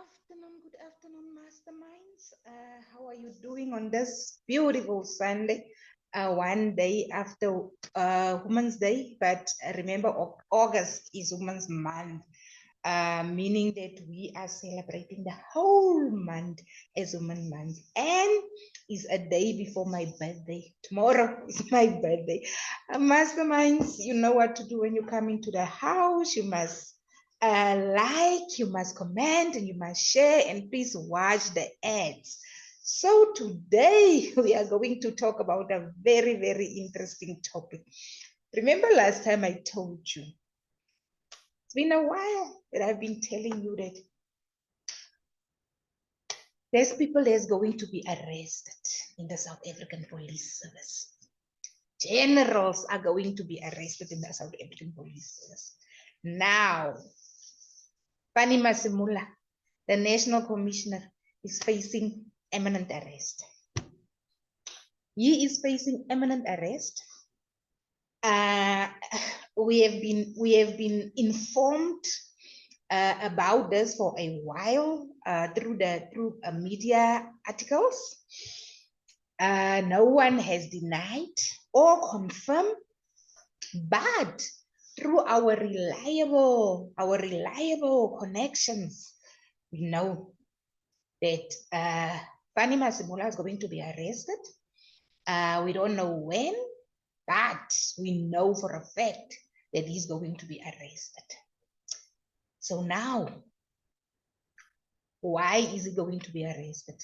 Good afternoon, masterminds. How are you doing on this beautiful Sunday? One day after Women's Day, but remember, August is Women's Month, meaning that we are celebrating the whole month as Women's Month, and is a day before my birthday. Tomorrow is my birthday. Masterminds, you know what to do when you come into the house. You must like, you must comment, and you must share, and please watch the ads. So today we are going to talk about a very, very interesting topic. Remember last time I told you, it's been a while that I've been telling you that there's people that's going to be arrested in the South African Police Service. Generals are going to be arrested in the South African Police Service. Now, Fanie Masemola, the National Commissioner, is facing imminent arrest. He is facing imminent arrest. We have been informed about this for a while through media articles. No one has denied or confirmed, but through our reliable connections, we know that Fanie Masemola is going to be arrested. We don't know when, but we know for a fact that he's going to be arrested. So now, why is he going to be arrested?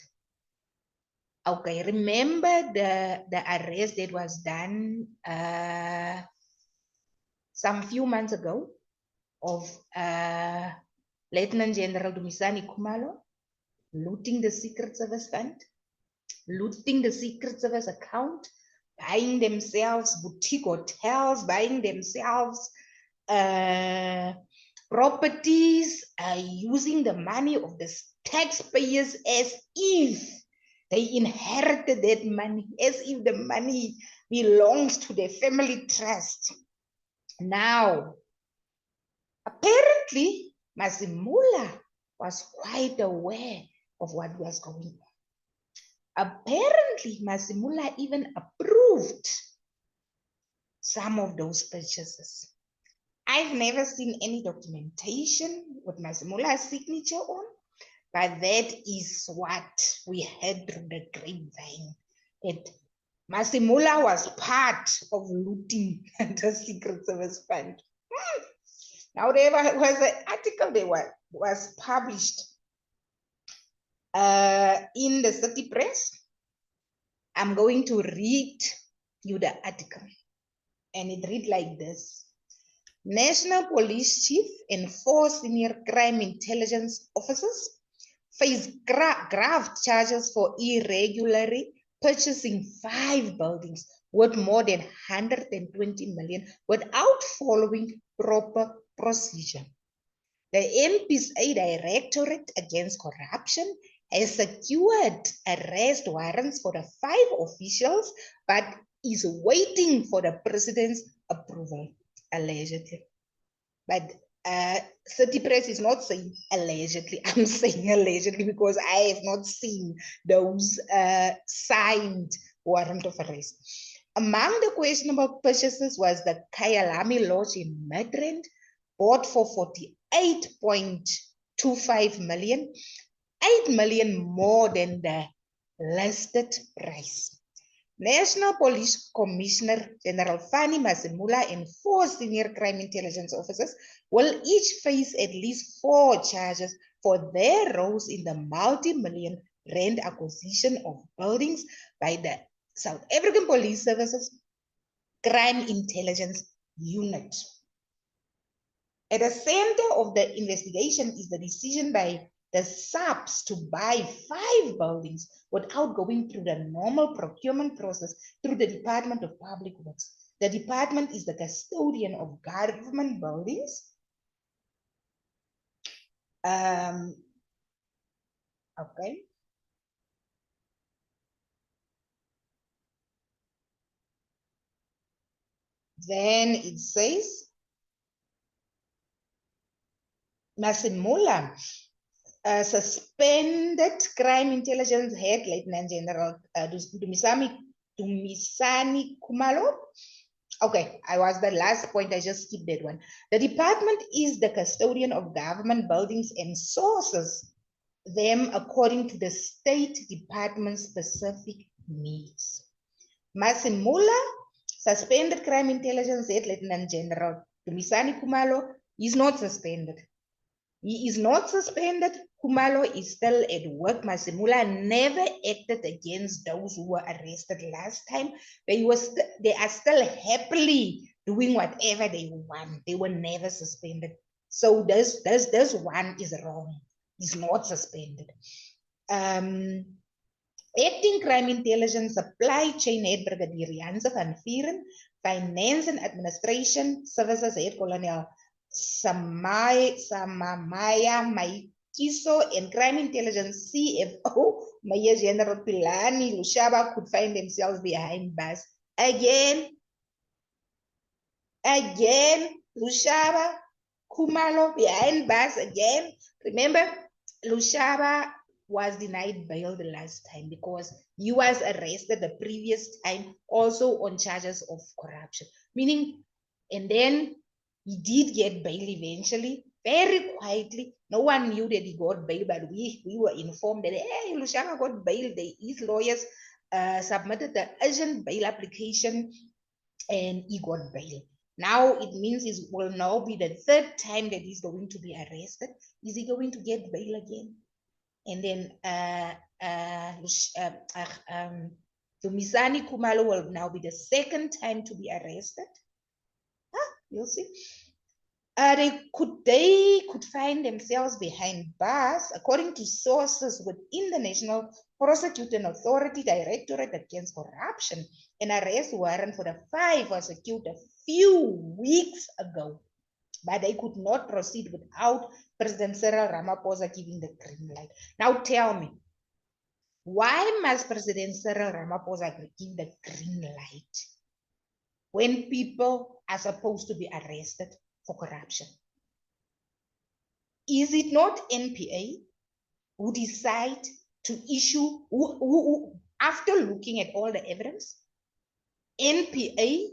Okay, remember the arrest that was done some few months ago of Lieutenant General Dumisani Khumalo looting the Secret Service fund, looting the Secret Service account, buying themselves boutique hotels, buying themselves properties, using the money of the taxpayers as if they inherited that money, as if the money belongs to their family trust. Now, apparently, Masemola was quite aware of what was going on. Apparently, Masemola even approved some of those purchases. I've never seen any documentation with Masemola's signature on, but that is what we heard through the grapevine, that Masemola was part of looting the Secret Service fund. Now, there was an article that was published in the City Press. I'm going to read you the article, and it reads like this. National Police Chief and 4 senior crime intelligence officers face graft charges for irregularly purchasing 5 buildings worth more than 120 million without following proper procedure. The NPSA Directorate Against Corruption has secured arrest warrants for the 5 officials, but is waiting for the president's approval. Allegedly. But City Press is not saying allegedly. I'm saying allegedly because I have not seen those signed warrant of arrest. Among the questionable purchases was the Kyalami Lodge in Midrand, bought for 48.25 million, 8 million more than the listed price. National Police Commissioner General Fanie Masemola and 4 senior crime intelligence officers will each face at least 4 charges for their roles in the multi-million rand acquisition of buildings by the South African Police Services Crime Intelligence Unit. At the center of the investigation is the decision by the SAPs to buy 5 buildings without going through the normal procurement process through the Department of Public Works. The department is the custodian of government buildings. Okay. Then it says, Masemola suspended crime intelligence head, Lieutenant General Dumisani Kumalo. Okay, I was the last point, I just skipped that one. The department is the custodian of government buildings and sources them according to the State Department's specific needs. Masemola, suspended crime intelligence head, Lieutenant General Dumisani Kumalo, is not suspended. He is not suspended. Kumalo is still at work. Masemola never acted against those who were arrested last time. They are still happily doing whatever they want. They were never suspended. So this one is wrong. He's not suspended. Acting Crime Intelligence Supply Chain Head Brigadier Janse van Vieren, Finance and Administration Services Head Colonel Samamaya Maikiso, and Crime Intelligence CFO Major General Pilani Lushaba could find themselves behind bars. Again, Lushaba, Kumalo behind bars again. Remember, Lushaba was denied bail the last time because he was arrested the previous time also on charges of corruption. Meaning, and then he did get bail eventually, very quietly. No one knew that he got bail, but we were informed that, hey, Lushaba got bail. His lawyers submitted the urgent bail application and he got bail. Now it means it will now be the third time that he's going to be arrested. Is he going to get bail again? And then Dumisani Kumalo will now be the second time to be arrested. You'll see. They could find themselves behind bars, according to sources within the National Prosecuting Authority Directorate Against Corruption. An arrest warrant for the 5 was secured a few weeks ago, but they could not proceed without President Cyril Ramaphosa giving the green light. Now tell me, why must President Cyril Ramaphosa give the green light when people are supposed to be arrested for corruption? Is it not NPA who decide to issue, who after looking at all the evidence, NPA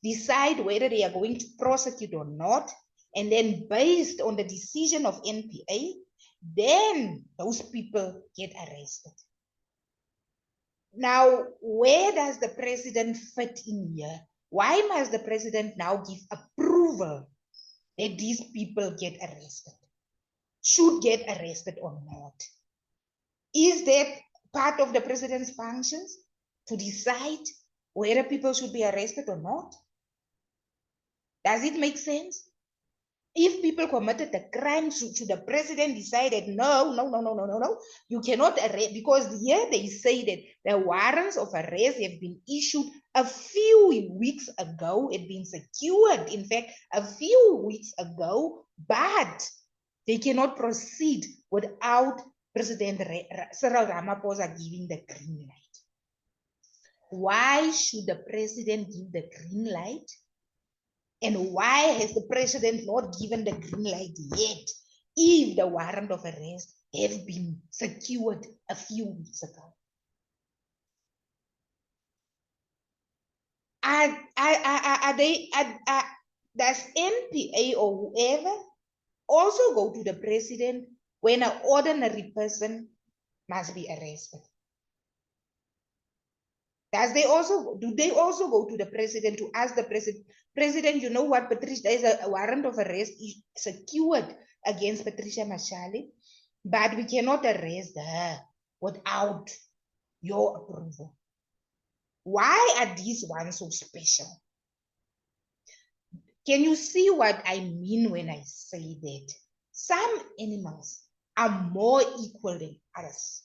decide whether they are going to prosecute or not, and then based on the decision of NPA, then those people get arrested. Now, where does the president fit in here? Why must the president now give approval that these people get arrested? Should get arrested or not? Is that part of the president's functions to decide whether people should be arrested or not? Does it make sense? If people committed the crime, should the president decided, no, you cannot arrest, because here they say that the warrants of arrest have been issued a few weeks ago, it been secured, in fact, a few weeks ago, but they cannot proceed without President Cyril Ramaphosa giving the green light. Why should the president give the green light? And why has the president not given the green light yet if the warrant of arrest have been secured a few weeks ago? Does NPA or whoever also go to the president when an ordinary person must be arrested? Do they also go to the president to ask the president, you know what, Patricia, there is a warrant of arrest secured against Patricia Mashali, but we cannot arrest her without your approval. Why are these ones so special? Can you see what I mean when I say that? Some animals are more equal than others.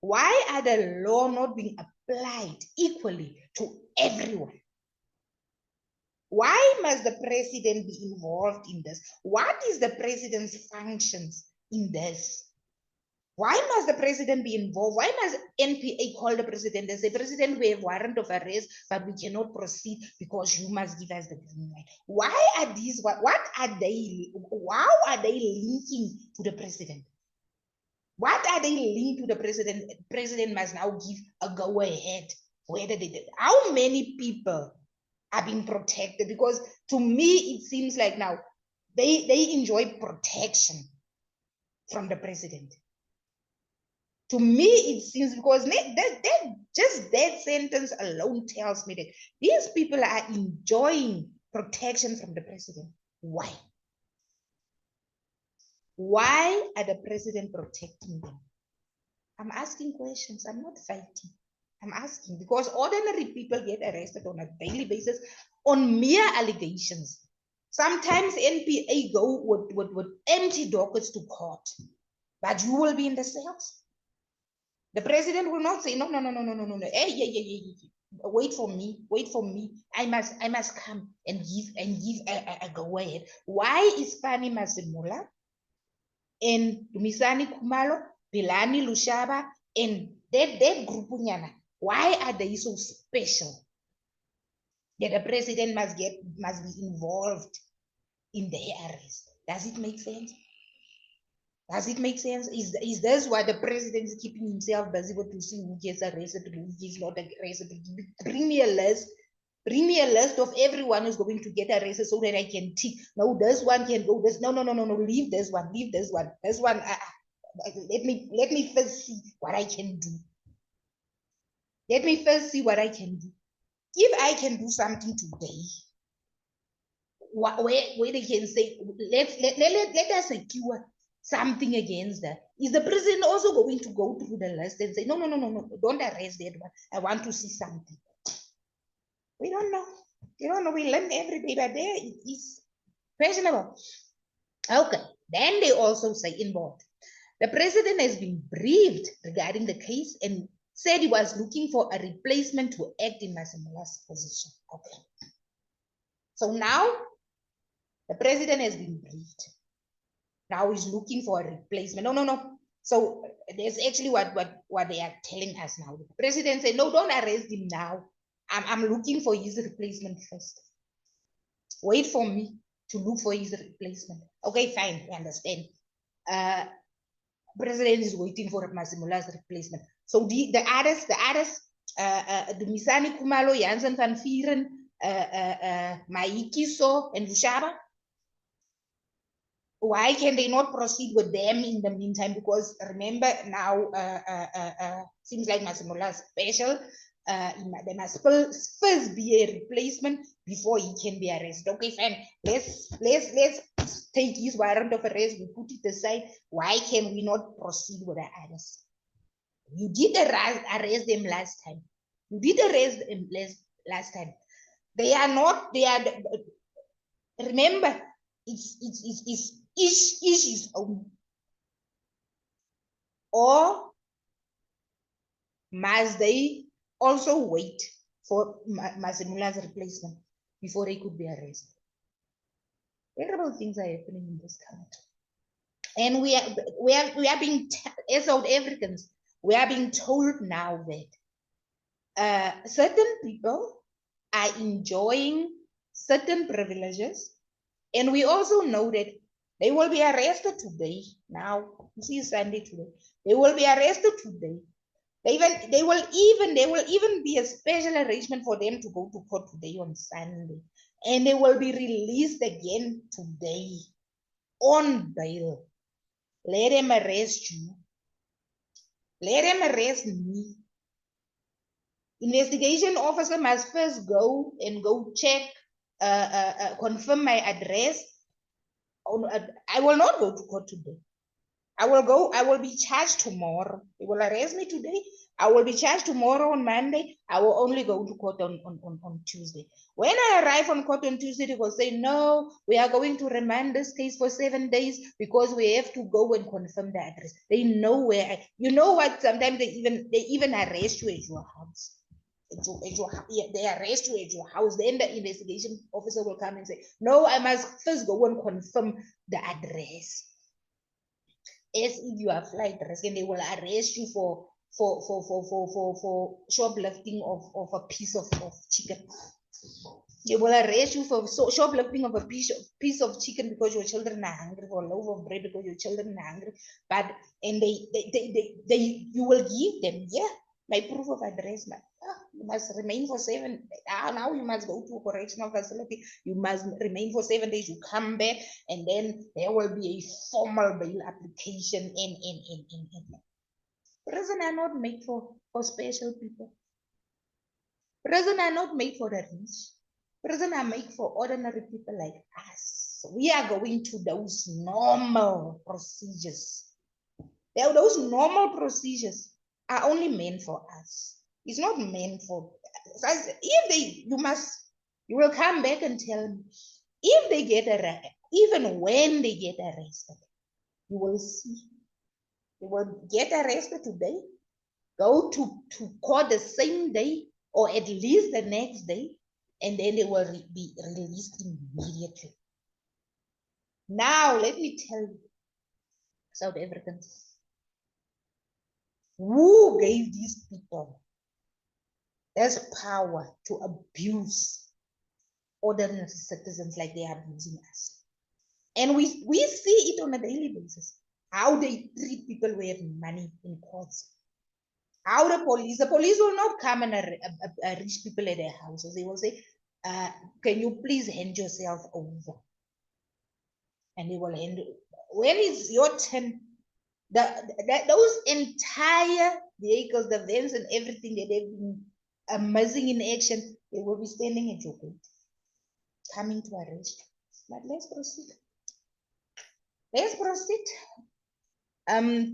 Why are the law not being applied equally to everyone? Why must the president be involved in this? What is the president's functions in this? Why must the president be involved? Why must NPA call the president and say, President, we have warrant of arrest, but we cannot proceed because you must give us the green light? Why are these, how are they linking to the president? What are they linked to the president? The president must now give a go ahead. Whether they did. How many people are being protected? Because to me, it seems like now they enjoy protection from the president. To me, it seems because just that sentence alone tells me that these people are enjoying protection from the president. Why? Why are the president protecting them? I'm asking questions. I'm not fighting. I'm asking because ordinary people get arrested on a daily basis on mere allegations. Sometimes NPA go with empty dockets to court, but you will be in the cells. The president will not say, no. Hey, wait for me. I must come and give a go ahead. Why is Fanie Masemola and Dumisani Kumalo, Bilani Lushaba, and that group, why are they so special that the president must be involved in their arrest? Does it make sense? Does it make sense? Is this why the president is keeping himself busy with to see who gets arrested, who is not arrested? Bring me a list. Bring me a list of everyone who's going to get arrested so that I can tick. No, this one can go. This no. Leave this one. Leave this one. This one. Let me first see what I can do. Let me first see what I can do. If I can do something today, where they can say, let us secure something against that. Is the president also going to go through the list and say, no, don't arrest that one. I want to see something. We don't know. You don't know. We learn every day, but there it is questionable. Okay. Then they also say in board, the president has been briefed regarding the case and said he was looking for a replacement to act in Masemola's position. Okay. So now the president has been briefed. Now he's looking for a replacement. No. So there's actually what they are telling us now. The president said, no, don't arrest him now. I'm looking for his replacement first. Wait for me to look for his replacement. Okay, fine, we understand. President is waiting for Masemola's replacement. So the others, the Misani Kumalo, Jansen van Vieren, Maikiso, and Lushaba, why can they not proceed with them in the meantime? Because remember now, seems like Masemola is special. There must first be a replacement before he can be arrested. Okay, fine. Let's take his warrant of arrest. We put it aside. Why can we not proceed with the others? You did arrest them last time. You did arrest them last time. They are not. They are. Remember, it's each his own. Or must they also wait for Masemola's replacement before they could be arrested? Terrible things are happening in this country, and we are being, as South Africans, we are being told now that certain people are enjoying certain privileges, and we also know that they will be arrested today. Now, this is Sunday today. They will be arrested today. They will even be a special arrangement for them to go to court today on Sunday. And they will be released again today on bail. Let them arrest you. Let them arrest me. Investigation officer must first go check, confirm my address. I will not go to court today. I will be charged tomorrow. They will arrest me today. I will be charged tomorrow on Monday. I will only go to court on Tuesday. When I arrive on court on Tuesday, they will say, no, we are going to remand this case for 7 days because we have to go and confirm the address. They know where you know what? Sometimes they even arrest you at your house. They arrest you at your house. Then the investigation officer will come and say, no, I must first go and confirm the address. As if you are flight risk, and they will arrest you for shoplifting of a piece of chicken. They will arrest you for shoplifting of a piece of chicken because your children are hungry, for a loaf of bread because your children are hungry. But and you will give them, yeah, my proof of address. But you must remain for 7 days. Now you must go to a correctional facility. You must remain for 7 days. You come back, and then there will be a formal bail application. In. Prison are not made for special people. Prison are not made for the rich. Prison are made for ordinary people like us. We are going to those normal procedures. Those normal procedures are only meant for us. It's not meant for. If you will come back and tell me if they get arrested, even when they get arrested, you will see. They will get arrested today, go to court the same day or at least the next day, and then they will be released immediately. Now, let me tell you, South Africans, who gave these people this power to abuse ordinary citizens like they are abusing us? And we see it on a daily basis, how they treat people who have money in courts. How the police will not come and reach people at their houses. They will say, can you please hand yourself over? And they will hand, when it's your turn, those entire vehicles, the vans and everything that they've been amazing in action, they will be standing at your gate, coming to arrest you. But let's proceed. Let's proceed.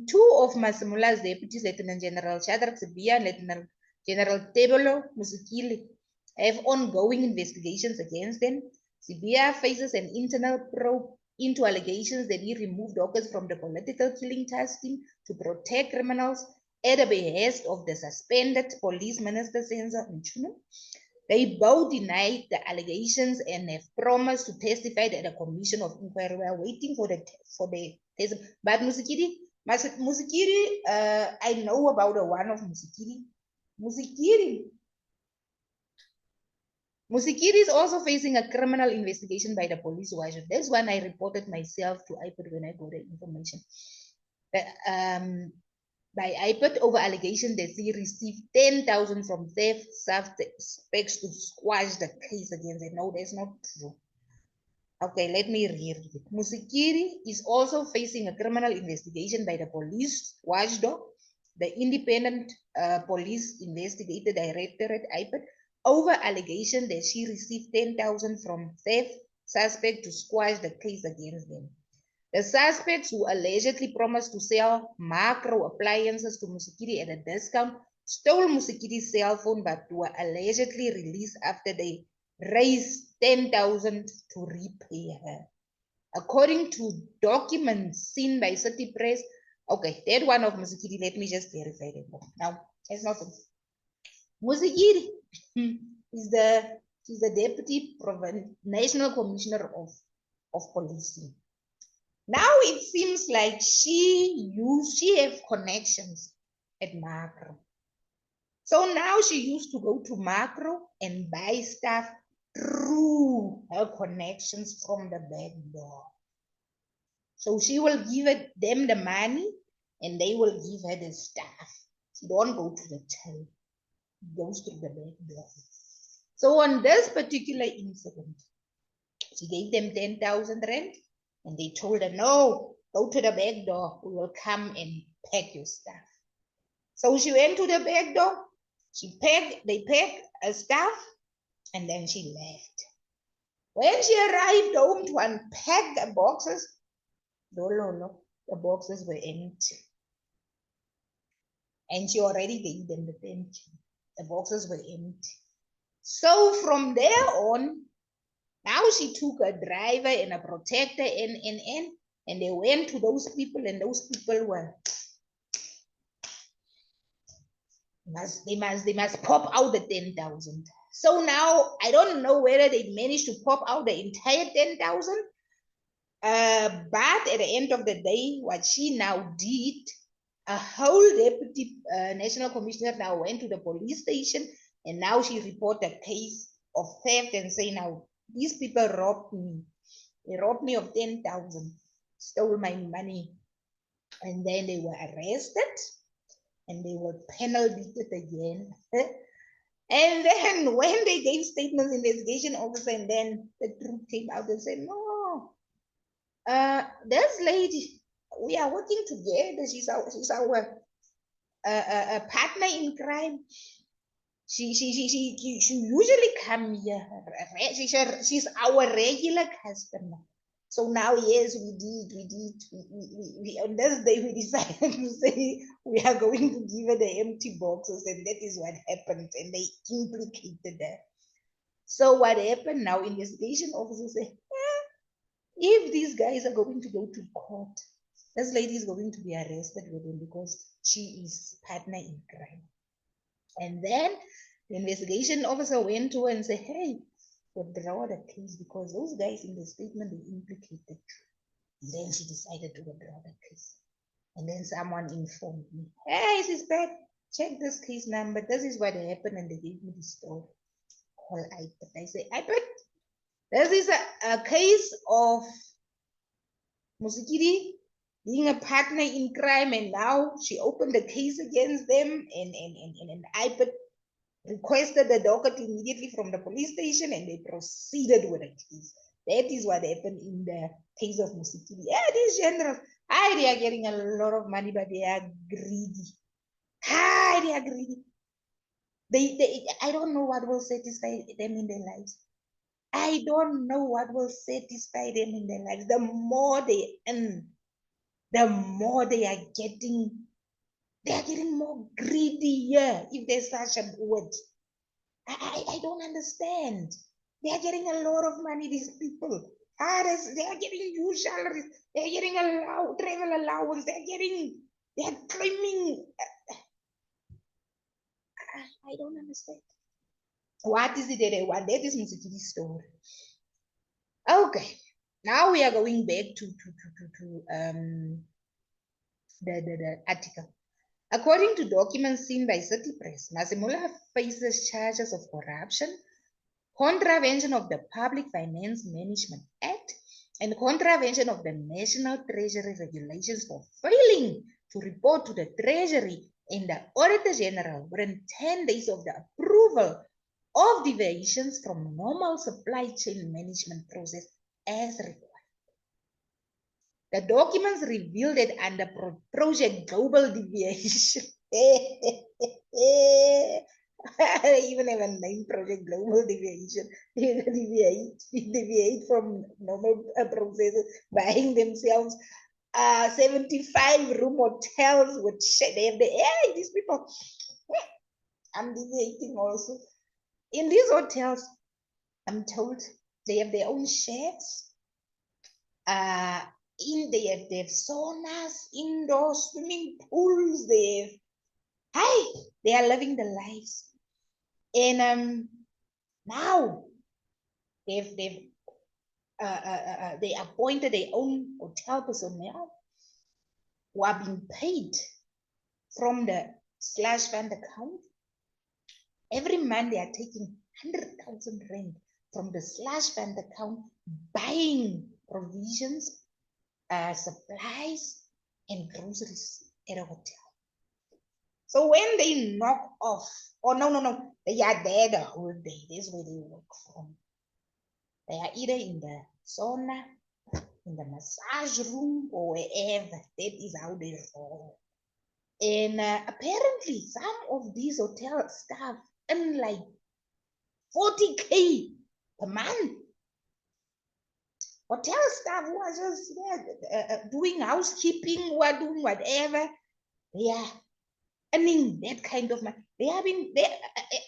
Two of Masemola's deputies, Lieutenant General Shadrach Sibia and Lieutenant General Tebolo Musikili, have ongoing investigations against them. Sibia faces an internal probe into allegations that he removed Dockers from the political killing task team to protect criminals at the behest of the suspended police minister, Senzo Mchunu. They both denied the allegations and have promised to testify at a commission of inquiry. We are waiting for the test. But Musikiri, I know about the one of Musikiri. Musikiri is also facing a criminal investigation by the police watch. That's when I reported myself to IPOD when I got the information. By IPOD over allegation that he received 10,000 from theft suspects to squash the case against it. No, that's not true. Okay, let me read it. Musikiri is also facing a criminal investigation by the police watchdog, the independent police investigator directorate IPOD, over allegation that she received 10,000 from theft suspect to squash the case against them. The suspects, who allegedly promised to sell macro appliances to Musikiri at a discount, stole Musikiri's cell phone but were allegedly released after they raised 10,000 to repay her. According to documents seen by City Press, okay, that one of Musikiri, let me just verify that one. Now, that's not Musikiri is the deputy national commissioner of policing. Now it seems like she have connections at Macro. So now she used to go to Macro and buy stuff through her connections from the back door. So she will give them the money and they will give her the stuff. She don't go to the till. She goes to the back door. So on this particular incident, she gave them 10,000 rand. And they told her, no, go to the back door. We will come and pack your stuff. So she went to the back door. They packed her stuff, and then she left. When she arrived home to unpack the boxes, no, the boxes were empty. And she already gave them the 10,000. The boxes were empty. So from there on, now she took a driver and a protector and they went to those people, and those people were they must pop out the 10,000. So now I don't know whether they managed to pop out the entire 10,000. But at the end of the day, what she now did, a whole deputy national commissioner now went to the police station, and now she reported a case of theft and say, now, these people robbed me. They robbed me of 10,000, stole my money, and then they were arrested and they were penalized again. And then when they gave statements, investigation officer, and then the truth came out and said, no, this lady, we are working together. She's our partner in crime. She usually come here. She's our regular customer. So now, yes, we on this day we decided to say we are going to give her the empty boxes, and that is what happened, and they implicated her. So what happened now? Investigation officers say, if these guys are going to go to court, this lady is going to be arrested with them because she is partner in crime. And then the investigation officer went to her and said, hey, withdraw the case because those guys in the statement, they implicated you. And then she decided to withdraw the case. And then someone informed me, hey, sister, check this case number. This is what happened. And they gave me the story. I say, I bet this is a case of Musikiri being a partner in crime, and now she opened the case against them, and I requested the docket immediately from the police station, and they proceeded with the case. That is what happened in the case of Musikiri. Yeah, these generals, they are getting a lot of money, but they are greedy. They are greedy. I don't know what will satisfy them in their lives. I don't know what will satisfy them in their lives. The more they earn, the more they are getting more greedier, if there's such a word. I don't understand. They are getting a lot of money, these people. They are getting huge salaries. They are getting travel allowance. They are claiming. I don't understand. What is it that they want? That is Musikiri's story. Okay, now we are going back to the article. According to documents seen by City Press, Masemola faces charges of corruption, contravention of the Public Finance Management Act, and contravention of the National Treasury regulations for failing to report to the Treasury and the Auditor General within 10 days of the approval of deviations from normal supply chain management process as required. The documents reveal that under Project Global Deviation, they even have a name, Project Global Deviation. They deviate from normal processes, buying themselves 75-room hotels with they have these people. I'm deviating also. In these hotels, I'm told they have their own chefs. They have saunas, indoor swimming pools. They are living the lives. And now they appointed their own hotel personnel who are being paid from the Slush fund account. Every month they are taking 100,000 rand from the Slush fund account, buying provisions, supplies, and groceries at a hotel. So when they knock off, no, they are there the whole day. That's where they work from. They are either in the sauna, in the massage room, or wherever. That is how they roll. And apparently, some of these hotel staff earn like 40K per month. Hotel staff who are just doing housekeeping, who are doing whatever, they are earning that kind of money. They have been there.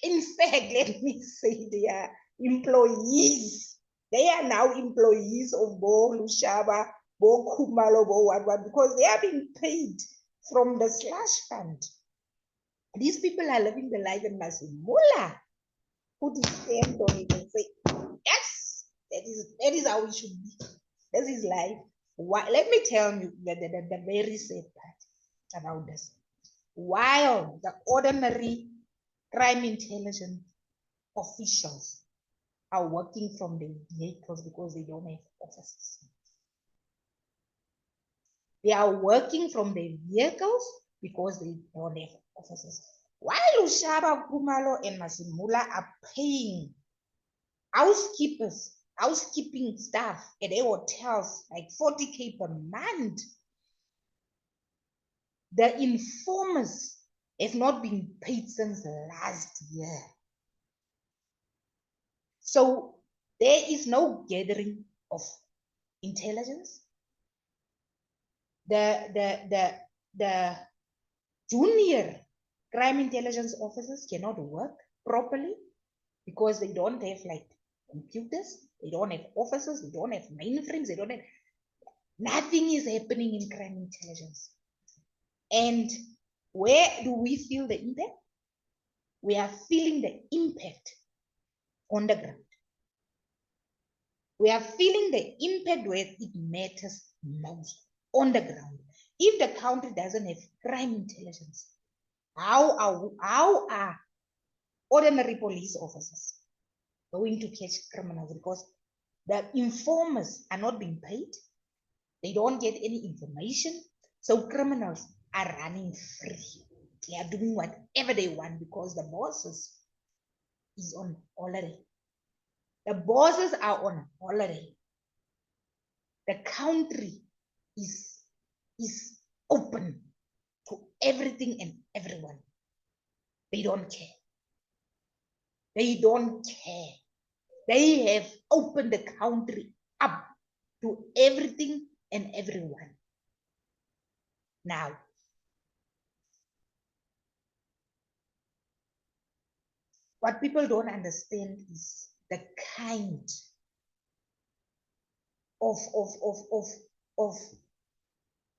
In fact, let me say, they are employees. They are now employees of Bo Lushaba, Bo Kumalo, Bo what, because they are being paid from the Slush fund. These people are living the life in Masemola, who stand on it and say, yes, that is how it should be. This is life. Why? Let me tell you the very sad part about this. While the ordinary crime intelligence officials are working from the vehicles because they don't have offices. They are working from the vehicles because they don't have offices. While Ushaba, Kumalo, and Masemola are paying housekeeping staff at their hotels like 40K per month, the informers have not been paid since last year. So there is no gathering of intelligence. The junior crime intelligence officers cannot work properly because they don't have like computers, they don't have officers, they don't have mainframes, they don't have, nothing is happening in crime intelligence. And where do we feel the impact? We are feeling the impact on the ground. We are feeling the impact where it matters most, on the ground. If the country doesn't have crime intelligence, how are ordinary police officers going to catch criminals? Because the informers are not being paid. They don't get any information. So criminals are running free. They are doing whatever they want because the bosses is on holiday. The bosses are on holiday. The country is open to everything and everyone. They don't care. They don't care. They have opened the country up to everything and everyone. Now, what people don't understand is the kind of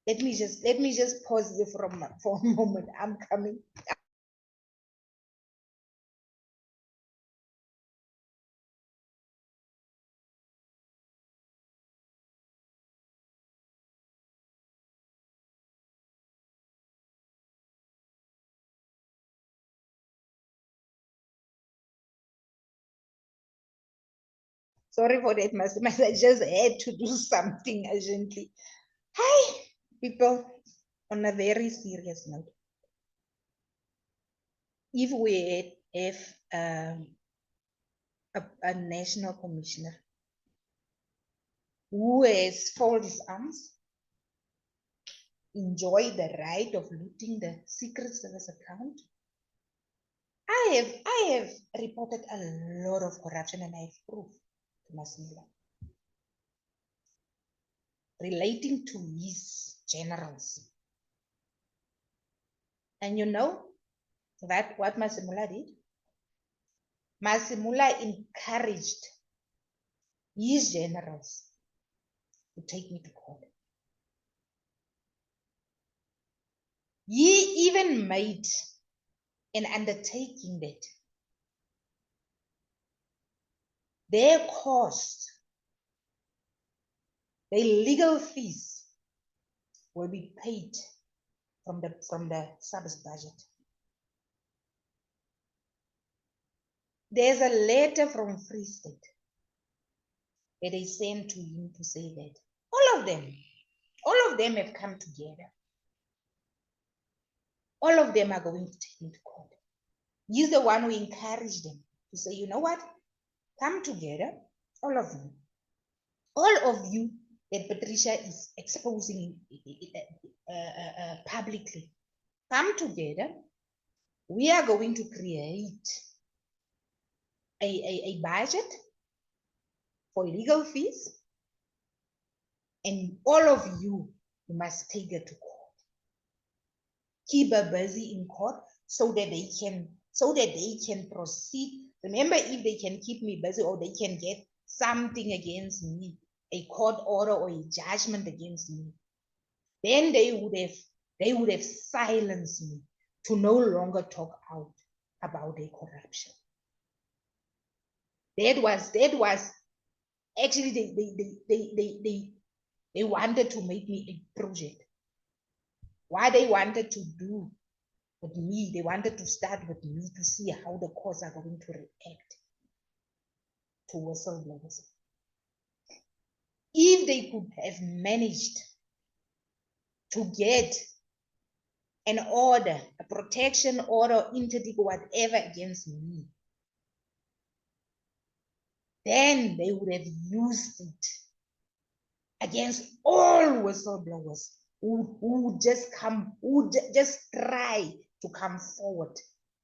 let me just pause here for a moment. I'm coming. Sorry for that, Master. I just had to do something urgently. Hi, people. On a very serious note, if we have a national commissioner who has folded his arms, enjoy the right of looting the Secret Service account, I have reported a lot of corruption and I have proof to Masemola relating to his generals. And you know that what Masemola did? Masemola encouraged his generals to take me to court. He even made an undertaking that their cost, their legal fees will be paid from the service budget. There's a letter from Free State that they sent to him to say that all of them have come together. All of them are going to take him to court. He's the one who encouraged them to say, you know what? Come together, all of you. All of you that Patricia is exposing publicly. Come together. We are going to create a budget for legal fees. And all of you must take it to court. Keep her busy in court so that they can proceed. Remember, if they can keep me busy or they can get something against me, a court order or a judgment against me, then they would have silenced me to no longer talk out about their corruption. That was actually they wanted to make me a project. Why they wanted to do with me, they wanted to start with me to see how the courts are going to react. to whistleblowers. If they could have managed to get an order, a protection order, interdict, whatever against me, then they would have used it against all whistleblowers who would just try to come forward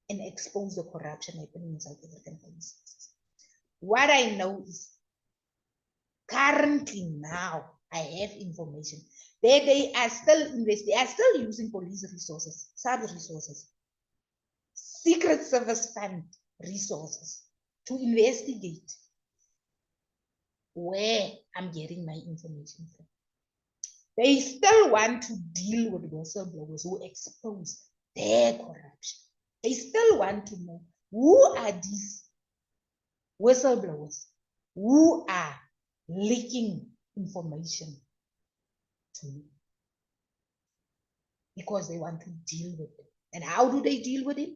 and expose the corruption happening in South African police. What I know is currently now I have information that they are still using police resources, sub-resources, Secret Service Fund resources to investigate where I'm getting my information from. They still want to deal with whistleblowers who expose their corruption. They still want to know who are these whistleblowers who are leaking information to me, because they want to deal with them. And how do they deal with it?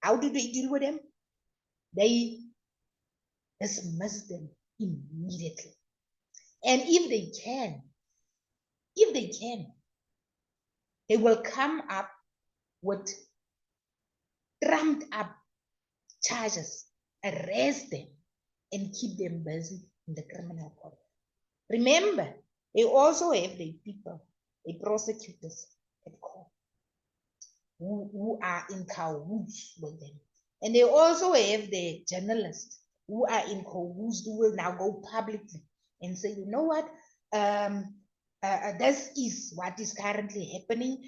How do they deal with them? They dismiss them immediately. And if they can, they will come up with trumped up charges, arrest them, and keep them busy in the criminal court. Remember, they also have the people, the prosecutors at court, who are in cahoots with them. And they also have the journalists who are in cahoots, who will now go publicly and say, you know what, this is what is currently happening.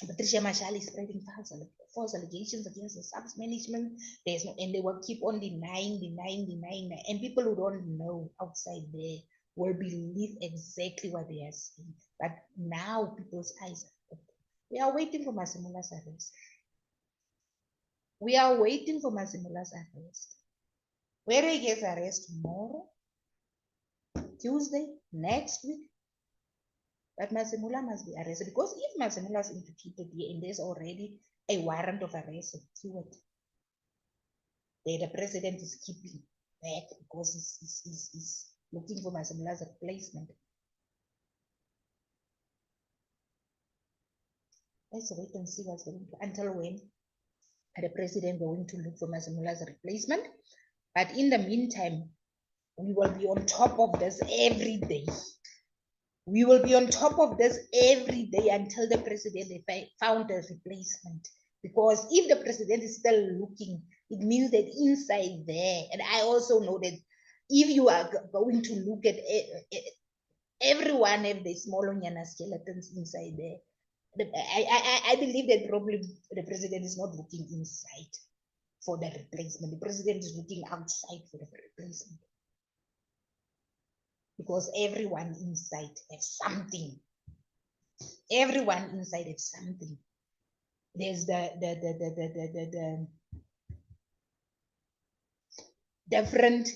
Patricia Marshall is spreading false allegations against the subs management. There's no, and they will keep on denying, and people who don't know outside there will believe exactly what they are saying. But now people's eyes are open. We are waiting for Masemola's arrest. We are waiting for Masemola's arrest. Whether he gets arrested tomorrow, Tuesday, next week, but Masemola must be arrested, because if Masemola is implicated here and there's already a warrant of arrest secured, the president is keeping back because he's looking for Masemola's replacement. Let's wait and see what's going to, until when the president going to look for Masemola's replacement. But in the meantime, we will be on top of this every day. We will be on top of this every day until the president found a replacement. Because if the president is still looking, it means that inside there, and I also know that if you are going to look at everyone have the small onyana skeletons inside there, I believe that probably the president is not looking inside for the replacement. The president is looking outside for the replacement. Because everyone inside has something. Everyone inside has something. There's the different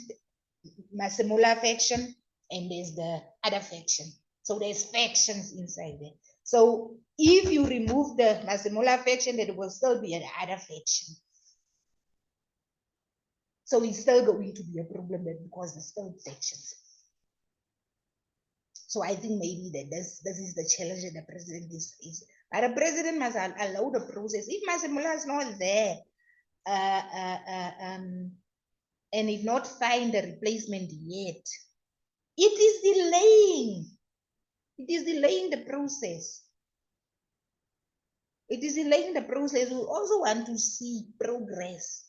Masemola faction, and there's the other faction. So there's factions inside there. So if you remove the Masemola faction, there will still be another faction. So it's still going to be a problem because there's still factions. So I think maybe that this is the challenge that the president is facing. But the president must allow the process. If Masemola is not there, and if not find a replacement yet, it is delaying. It is delaying the process. It is delaying the process. We also want to see progress.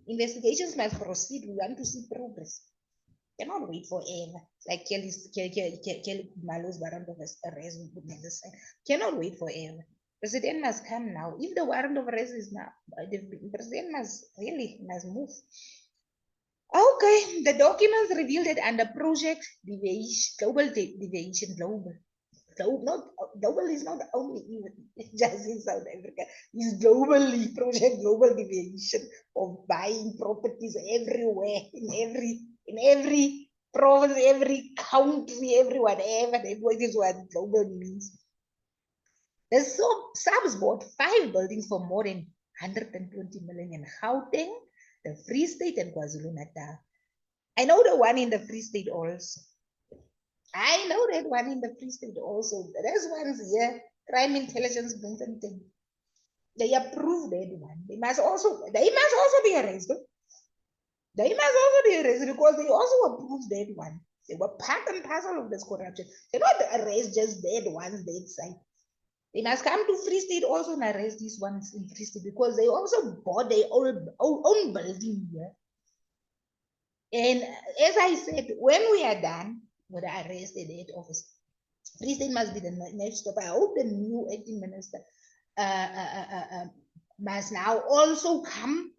Investigations must proceed. We want to see progress. Cannot wait forever. Like Kelly Malo's warrant of arrest, cannot wait forever. President must come now. If the warrant of arrest is now, the president must move. Okay, the documents revealed that under project deviation, global is not only just in South Africa, it's globally project global deviation of buying properties everywhere, in every province, every country, every whatever. That is what global means. The subs bought 5 buildings for more than 120 million in Gauteng, the Free State and KwaZulu-Natal. I know the one in the Free State also. I know that one in the Free State also. There's ones here, crime intelligence thing. They approve that one. They must also be arrested. They must also be arrested because they also approve that one. They were part and parcel of this corruption. They don't arrest just that ones that side. They must come to Free State also and arrest these ones in Free State because they also bought their own building here. And as I said, when we are done with the arrest at that office, Free State must be the next stop. I hope the new acting minister must now also come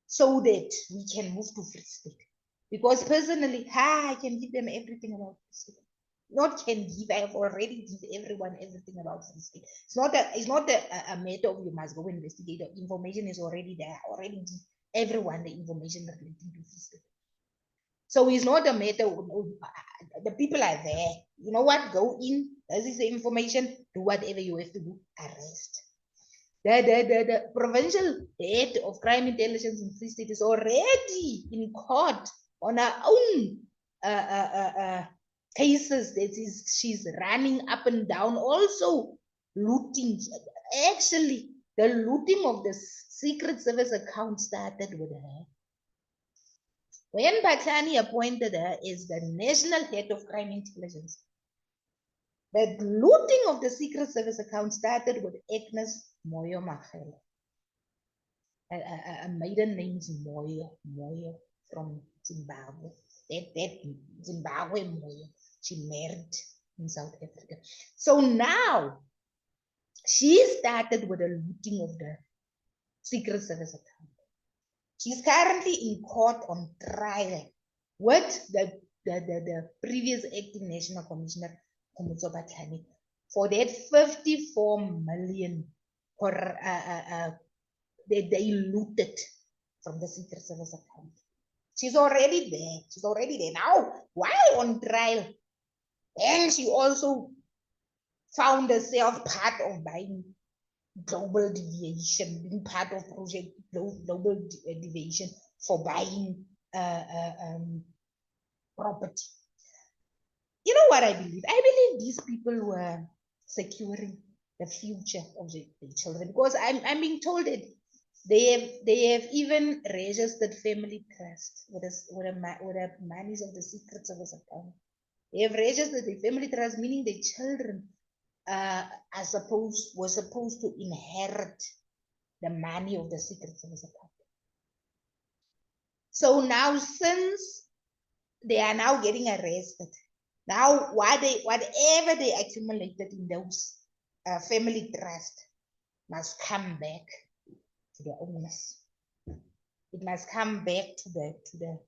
so that we can move to Free State. Because personally, I can give them everything about Free State. Not can give, I have already give everyone everything about Free State. It's not a matter of you must go investigate. The information is already there. I already give everyone the information relating to Free State. So it's not a matter of the people are there. You know what? Go in, this is the information, do whatever you have to do, arrest. The provincial head of crime intelligence in Free State is already in court on her own cases that she's running up and down, also looting. Actually, the looting of the Secret Service account started with her. When Patani appointed her as the national head of crime intelligence, the looting of the Secret Service account started with Agnes Moyo Machel. A maiden name is Moyo from Zimbabwe. That Zimbabwe Moyo. She married in South Africa. So now she started with the looting of the Secret Service account. She's currently in court on trial with the previous acting national commissioner for that 54 million that they looted from the Secret Service account. She's already there. She's already there. Now, while on trial, and she also found herself part of buying Global Deviation, being part of Project Global Deviation for buying property. You know what I believe? I believe these people were securing the future of the children, because I'm being told that they have even registered family trust with the monies of the Secret Service account. They have registered the family trust, meaning the children were supposed to inherit the money of the Secret Service account. So now, since they are now getting arrested, now whatever they accumulated in those family trust must come back to the owners. It must come back to the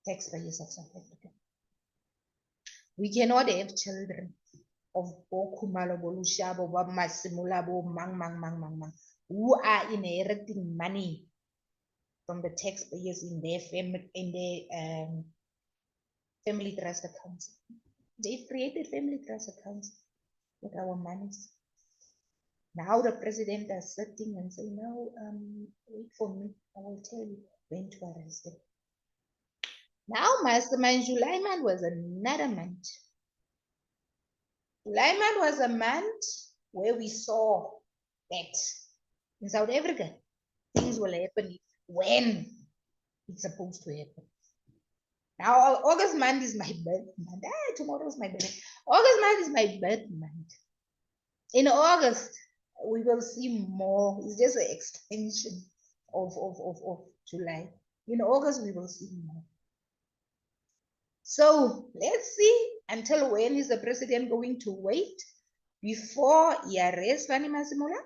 taxpayers of South Africa. We cannot have children of Masemola, who are inheriting money from the taxpayers in their family trust accounts. They've created family trust accounts with our monies. Now the president is sitting and saying, no, wait for me. I will tell you when to arrest them. Now, Mastermind July was another month. July was a month where we saw that in South Africa, things will happen when it's supposed to happen. Now, August month is my birth month. Tomorrow is my birthday. August month is my birth month. In August, we will see more. It's just an extension of July. In August, we will see more. So let's see until when is the president going to wait before he arrests Fanie Masemola,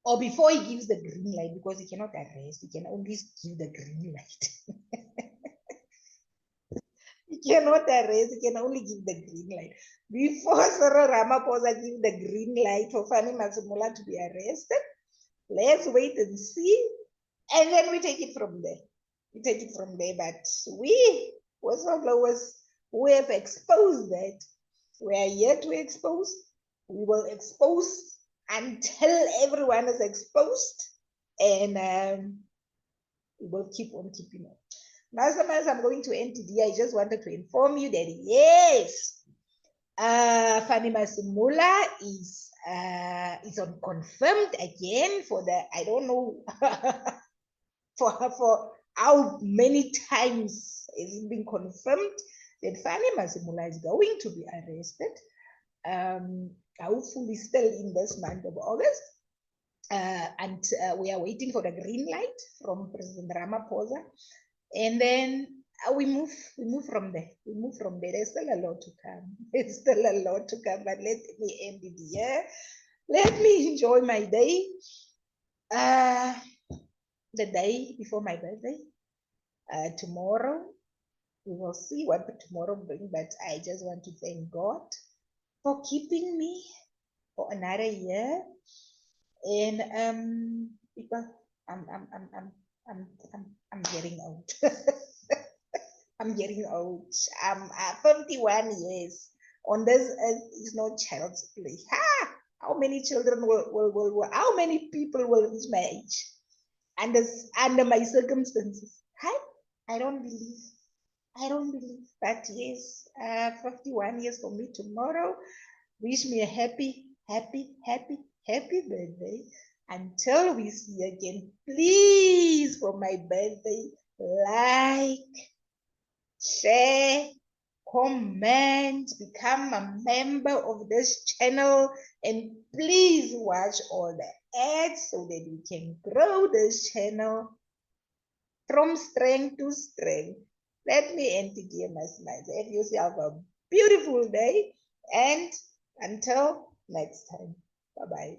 or before he gives the green light, because he cannot arrest, he can only give the green light. He cannot arrest, he can only give the green light. Before Cyril Ramaphosa gives the green light for Fanie Masemola to be arrested, let's wait and see, and then we take it from there. We take it from there, but we whistleblowers who have exposed that, we are here to expose. We will expose until everyone is exposed, and we will keep on keeping on. Now, as I'm going to end today, I just wanted to inform you that yes, Fanie Masemola is on confirmed again for the, I don't know for how many times is it been confirmed that Fanie Masemola is going to be arrested. Hopefully still in this month of August. And we are waiting for the green light from President Ramaphosa. And then we move from there. We move from there. There's still a lot to come. There's still a lot to come, but let me end the year. Let me enjoy my day. The day before my birthday. Tomorrow, we will see what tomorrow brings, but I just want to thank God for keeping me for another year. And because I'm getting old. I'm getting old. I'm 51 years. On this earth is no child's play. Ha! How many children will how many people will reach my age? Under my circumstances. I don't believe. But yes, 51 years for me tomorrow. Wish me a happy birthday. Until we see again, please, for my birthday, like, share, comment, become a member of this channel, and please watch all the ads so that we can grow this channel from strength to strength. Let me end today, my smiles. Have yourself a beautiful day, and until next time, bye-bye.